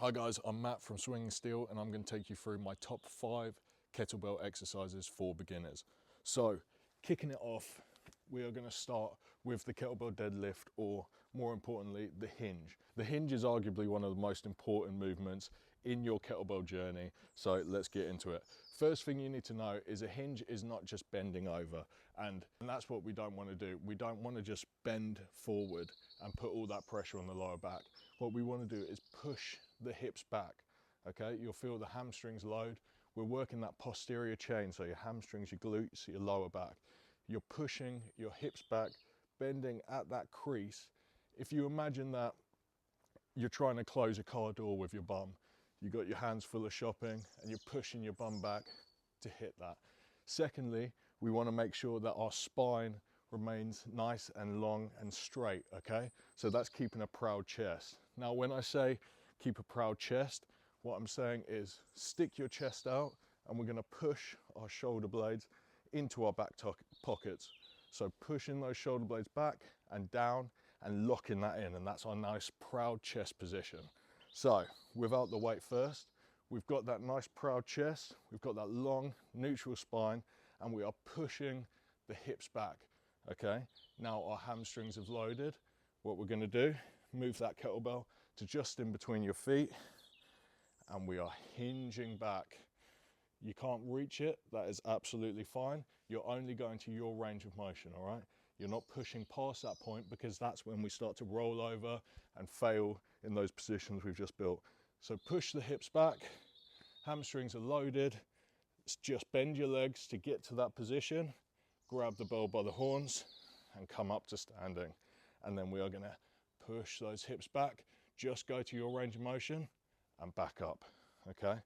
Hi guys, I'm Matt from Swinging Steel and I'm going to take you through my top 5 kettlebell exercises for beginners. So, kicking it off, we are going to start with the kettlebell deadlift, or more importantly, the hinge. The hinge is arguably one of the most important movements in your kettlebell journey, so let's get into it. First thing you need to know is a hinge is not just bending over, and that's what we don't want to do. We don't want to just bend forward and put all that pressure on the lower back. What we want to do is push the hips back, okay? You'll feel the hamstrings load. We're working that posterior chain, so your hamstrings, your glutes, your lower back. You're pushing your hips back, bending at that crease. If you imagine that you're trying to close a car door with your bum, you got your hands full of shopping and you're pushing your bum back to hit that. Secondly, we want to make sure that our spine remains nice and long and straight, okay? So that's keeping a proud chest. Now, when I say keep a proud chest, what I'm saying is stick your chest out and we're going to push our shoulder blades into our back pockets. So pushing those shoulder blades back and down and locking that in, and that's our nice proud chest position. So without the weight first, we've got that nice proud chest, we've got that long neutral spine, and we are pushing the hips back, okay? Now our hamstrings have loaded. What we're gonna do, move that kettlebell to just in between your feet, and we are hinging back. You can't reach it, that is absolutely fine. You're only going to your range of motion, all right? You're not pushing past that point, because that's when we start to roll over and fail in those positions we've just built. So push the hips back, hamstrings are loaded. Just bend your legs to get to that position, grab the bell by the horns and come up to standing. And then we are gonna push those hips back, just go to your range of motion and back up, okay?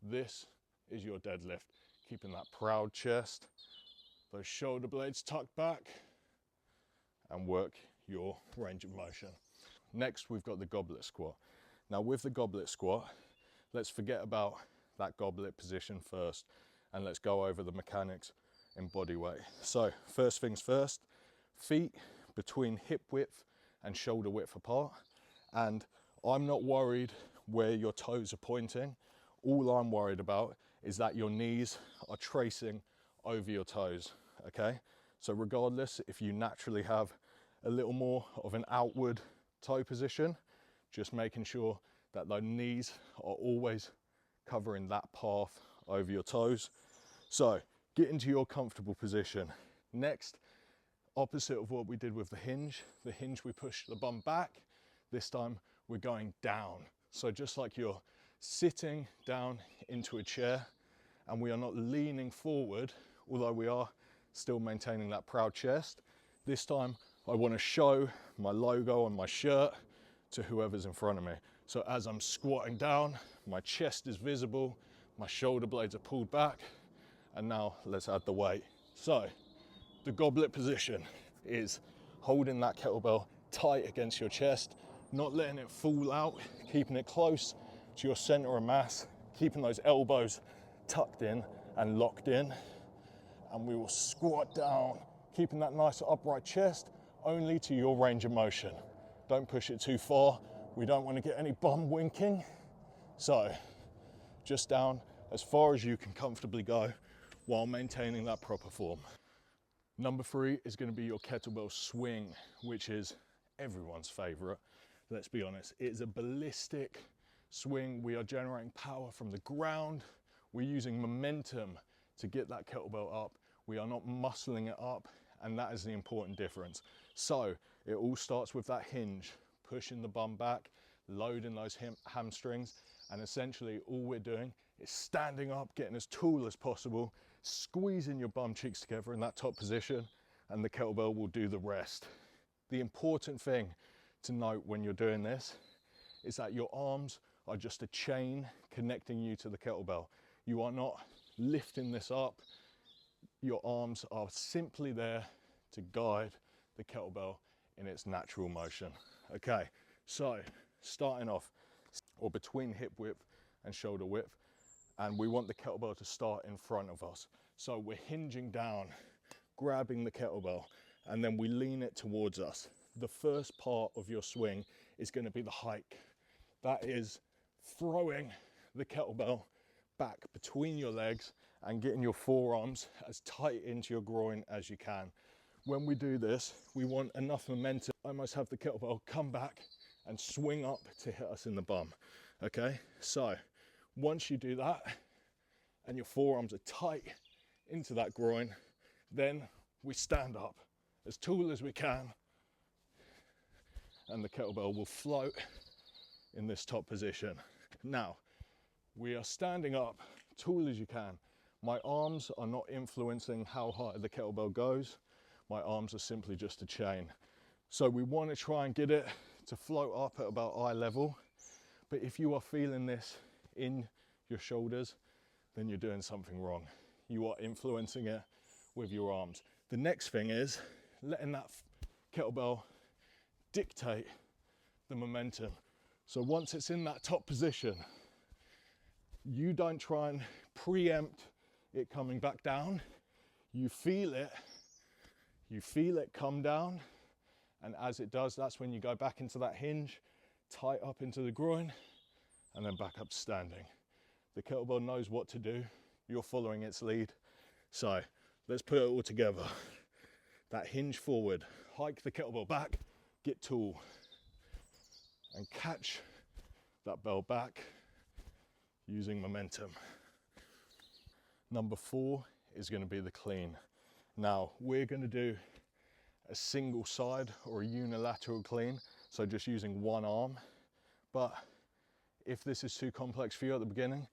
This is your deadlift, keeping that proud chest, those shoulder blades tucked back, and work your range of motion. Next, we've got the goblet squat. Now with the goblet squat, let's forget about that goblet position first, and let's go over the mechanics in body weight. So first things first, feet between hip width and shoulder width apart. And I'm not worried where your toes are pointing. All I'm worried about is that your knees are tracing over your toes, okay? So regardless, if you naturally have a little more of an outward toe position, just making sure that the knees are always covering that path over your toes. So get into your comfortable position. Next, opposite of what we did with the hinge we push the bum back. This time we're going down. So just like you're sitting down into a chair, and we are not leaning forward, although we are still maintaining that proud chest. This time I want to show my logo on my shirt to whoever's in front of me. So as I'm squatting down, my chest is visible, my shoulder blades are pulled back, and now let's add the weight. So the goblet position is holding that kettlebell tight against your chest, not letting it fall out, keeping it close to your center of mass, keeping those elbows tucked in and locked in. And we will squat down, keeping that nice upright chest only to your range of motion. Don't push it too far. We don't want to get any bum winking. So just down as far as you can comfortably go while maintaining that proper form. Number 3 is going to be your kettlebell swing, which is everyone's favorite. Let's be honest, it is a ballistic swing. We are generating power from the ground. We're using momentum to get that kettlebell up. We are not muscling it up, and that is the important difference. So it all starts with that hinge, pushing the bum back, loading those hamstrings, and essentially all we're doing is standing up, getting as tall as possible, squeezing your bum cheeks together in that top position, and the kettlebell will do the rest. The important thing to note when you're doing this is that your arms are just a chain connecting you to the kettlebell. You are not lifting this up. Your arms are simply there to guide the kettlebell in its natural motion. Okay, so starting off, or between hip width and shoulder width, and we want the kettlebell to start in front of us. So we're hinging down, grabbing the kettlebell, and then we lean it towards us. The first part of your swing is going to be the hike. That is throwing the kettlebell back between your legs and getting your forearms as tight into your groin as you can. When we do this, we want enough momentum, almost have the kettlebell come back and swing up to hit us in the bum, okay? So once you do that and your forearms are tight into that groin, then we stand up as tall as we can and the kettlebell will float in this top position. Now, we are standing up tall as you can. My arms are not influencing how high the kettlebell goes. My arms are simply just a chain. So we want to try and get it to float up at about eye level. But if you are feeling this in your shoulders, then you're doing something wrong. You are influencing it with your arms. The next thing is letting that kettlebell dictate the momentum. So once it's in that top position, you don't try and preempt it coming back down. You feel it come down, and as it does, that's when you go back into that hinge, tight up into the groin, and then back up standing. The kettlebell knows what to do. You're following its lead. So let's put it all together. That hinge forward, hike the kettlebell back, get tall, and catch that bell back using momentum. Number 4 is going to be the clean. Now, we're going to do a single side or a unilateral clean, so just using one arm. But if this is too complex for you at the beginning,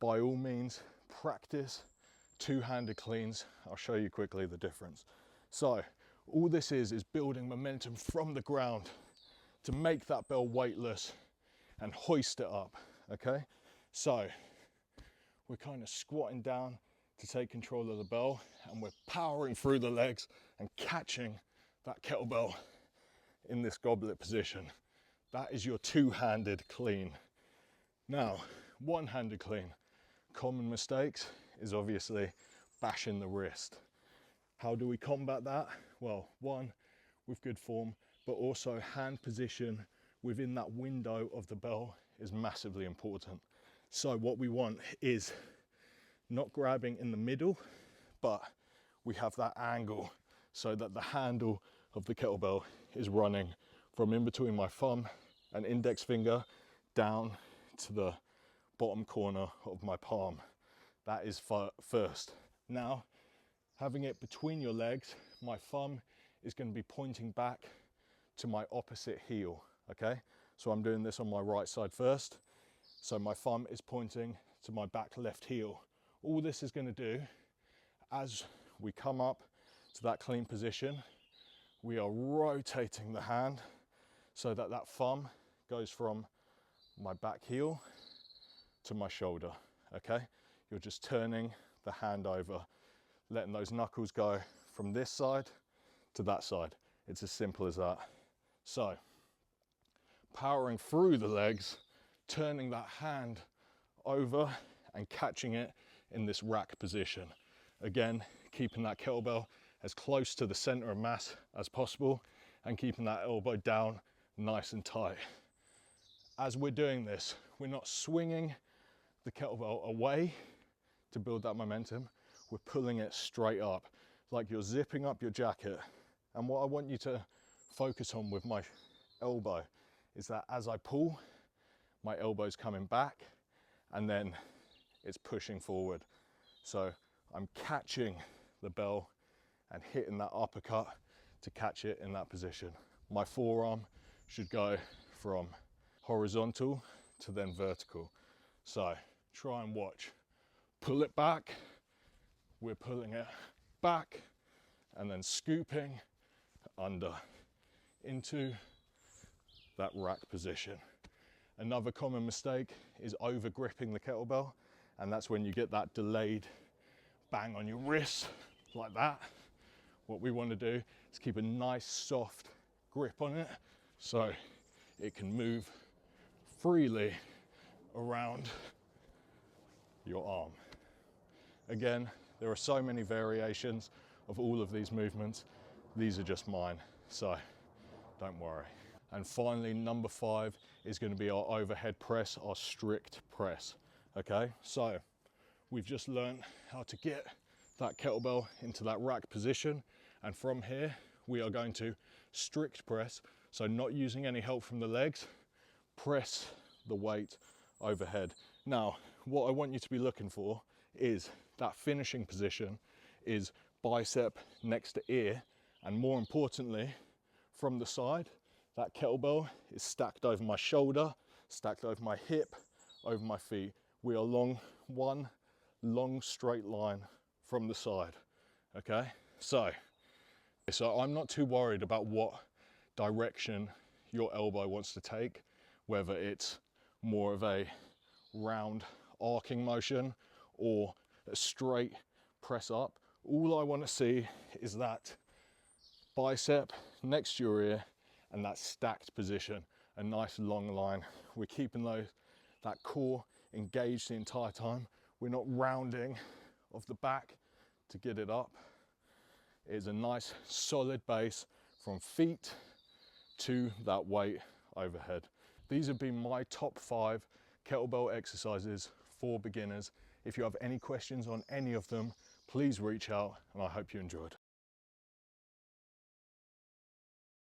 by all means, practice two-handed cleans. I'll show you quickly the difference. So, all this is building momentum from the ground to make that bell weightless and hoist it up, okay? So, we're kind of squatting down to take control of the bell, and we're powering through the legs and catching that kettlebell in this goblet position. That is your two-handed clean. Now, one-handed clean. Common mistakes is obviously bashing the wrist. How do we combat that? Well, one, with good form, but also hand position within that window of the bell is massively important. So what we want is not grabbing in the middle, but we have that angle so that the handle of the kettlebell is running from in between my thumb and index finger down to the bottom corner of my palm. That is first. Now, having it between your legs, my thumb is going to be pointing back to my opposite heel, okay? So I'm doing this on my right side first. So my thumb is pointing to my back left heel. All this is going to do, as we come up to that clean position, we are rotating the hand so that that thumb goes from my back heel to my shoulder, okay? You're just turning the hand over, letting those knuckles go from this side to that side. It's as simple as that. So, powering through the legs, turning that hand over and catching it in this rack position. Again, keeping that kettlebell as close to the center of mass as possible and keeping that elbow down nice and tight. As we're doing this, we're not swinging the kettlebell away to build that momentum. We're pulling it straight up, like you're zipping up your jacket. And what I want you to focus on with my elbow is that as I pull, my elbow's coming back and then it's pushing forward. So I'm catching the bell and hitting that uppercut to catch it in that position. My forearm should go from horizontal to then vertical. So try and watch. Pull it back, we're pulling it back and then scooping under into that rack position. Another common mistake is over gripping the kettlebell, and that's when you get that delayed bang on your wrist like that. What we want to do is keep a nice soft grip on it so it can move freely around your arm. Again, there are so many variations of all of these movements. These are just mine, so don't worry. And finally, number 5 is going to be our overhead press, our strict press. Okay, so we've just learned how to get that kettlebell into that rack position, and from here we are going to strict press, so not using any help from the legs, press the weight overhead. Now, what I want you to be looking for is that finishing position is bicep next to ear, and more importantly, from the side, that kettlebell is stacked over my shoulder, stacked over my hip, over my feet. We are along one long straight line from the side, okay? So I'm not too worried about what direction your elbow wants to take, whether it's more of a round arcing motion or a straight press up. All I want to see is that bicep next to your ear and that stacked position, a nice long line. We're keeping that core engaged the entire time. We're not rounding off the back to get it up. It is a nice solid base from feet to that weight overhead. These have been my top 5 kettlebell exercises for beginners. If you have any questions on any of them, please reach out, and I hope you enjoyed.